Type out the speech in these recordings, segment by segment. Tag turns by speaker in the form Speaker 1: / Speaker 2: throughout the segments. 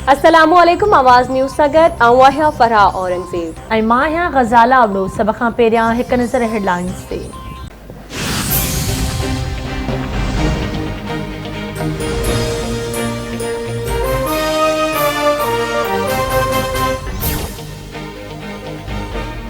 Speaker 1: अस्सलामुअलैकुम आवाज़ न्यूज़ सगत आवाज़ फरहा औरंगज़ेब
Speaker 2: ऐं मां आहियां ग़ज़ाला अबड़ो। सभ खां पहिरियां हिकु नज़र हेडलाइंस ते।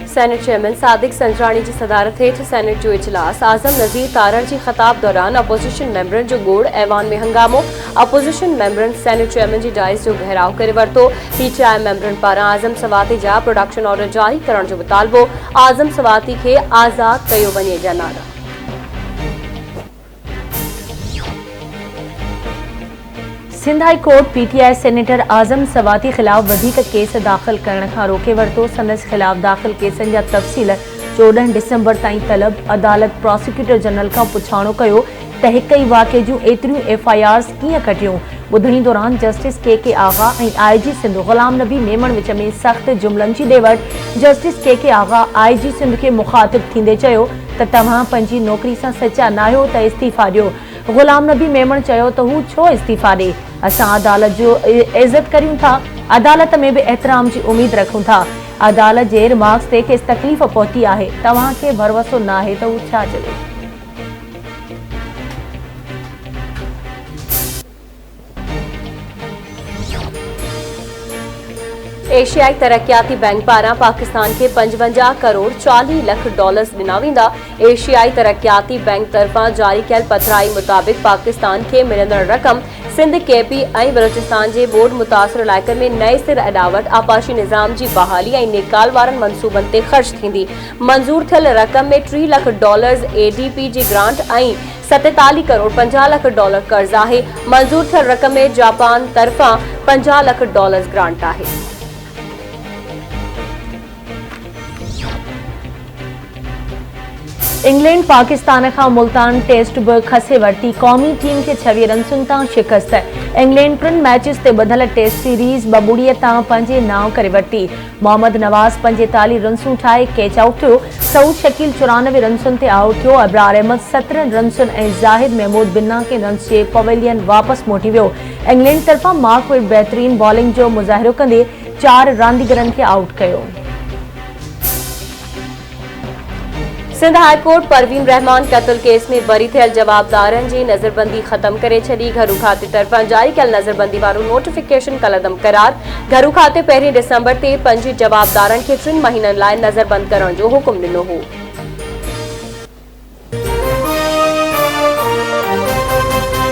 Speaker 1: सेनेट चेयरमैन सादिक संजरानी की सदारत हेठ सेनेट जो इजलास आज़म नज़ीर तारण की ख़िताब दौरान अपोजिशन मेंबरन जो गोड़ ऐवान में हंगामो। अपोजिशन मेंबरन सेनेट चेयरमैन की डाइस जो घेराव करे वरतो। पीटीआई मेंबरन पारां आज़म सवाती जा प्रोडक्शन ऑर्डर जारी करण जो मुतालबो। आज़म सवाती के आज़ाद कयो वञे जा नारा।
Speaker 2: Sindh high court PTI senator Azam Swati खिलाफ वधीक केस दाख़िल करण खां रोके वरतो। संदसि खिलाफ दाख़िल केसनि जा तफ़सील 14 डिसंबर ताईं तलब। अदालत प्रोसिक्यूटर जनरल खां पुछाणो कयो त हिक ई वाक़े जूं एतिरियूं एफआईआर्स कीअं कटियूं। ॿुधणी दौरान जस्टिस के आगा ऐं आईजी सिंध ग़ुलाम नबी मेमण विच में सख़्त जुमलनि जी ॾेवट। जस्टिस के आगा आईजी सिंध खे मुख़ातिब थींदे चयो त तव्हां पंहिंजी नौकरी सां सचा न आहियो त इस्तीफ़ा ॾियो। ग़ुलाम नबी मेमण चयो त हू छो इस्तीफ़ा ॾे। असां अदालत जो इज़त करियूं था, अदालत में भी एहतराम की उम्मीद रखूं था। अदालत जे रिमार्क्स ते केस तकलीफ़ पहुती है, तव्हां खे भरोसो न आहे त हू छा चवे।
Speaker 1: एशियाई तरक्याती बैंक पारां पाकिस्तान के 55 करोड़ 40 लख डॉलर्स ॾिना वेंदा। एशियाई तरक्याती बैंक तरफां जारी कयल पथिराई मुताबिक़ पाकिस्तान के मिलंदड़ रक़म सिंध केपी ऐं बलोचिस्तान जे बोर्ड मुतासिर इलाइक़नि में नए सिर अॾावत आपाशी निज़ाम जी बहाली ऐं निकाल वारनि मनसूबनि ते ख़र्च थींदी। मंज़ूर थियल रक़म में 3 लख डॉलर्स एडीपी जी ग्रांट ऐं 47 करोड़ 50 लख डॉलर कर्ज़ आहे। मंज़ूर थियल रक़म में जापान तरफां 50 लख डॉलर्स ग्रांट आहे।
Speaker 2: इंग्लैंड पाकिस्तान खां मुल्तान टेस्ट बि खसे वरिती। क़ौमी टीम के 26 रन्सुनि तां शिकस्त। इंग्लैंड 3 मैचिस ते ॿधल टेस्ट सीरीज़ 2-0 तां पंहिंजे नाव करे वरिती। मोहम्मद नवाज़ 45 रन्सूं ठाहे कैच आउट थियो। सऊद शकील 94 रन्सुनि ते आउट थियो। अबरार अहमद 17 रन्सुनि ऐं ज़ाहिद महमूद बिना के रन्स जे पवेलियन वापसि मोटी वियो। इंग्लैंड तरफ़ां मार्कविड बहितरीन बॉलिंग जो मुज़ाहिरो कंदे 4 रांदीगरनि खे आउट कयो।
Speaker 1: सिंध हाई कोर्ट परवीन रहमान क़त्ल केस में बरी थियल जवाबदारनि जी नज़रबंदी ख़त्म करे छॾी। घरू खाते तरफ़ां जारी कयल नज़रबंदी वारो नोटिफिकेशन कलदम करार। घरू खाते 1 डिसंबर ते 5 जवाबदारनि खे 3 महीननि लाइ नज़रबंद करण जो हुकुम ॾिनो हो।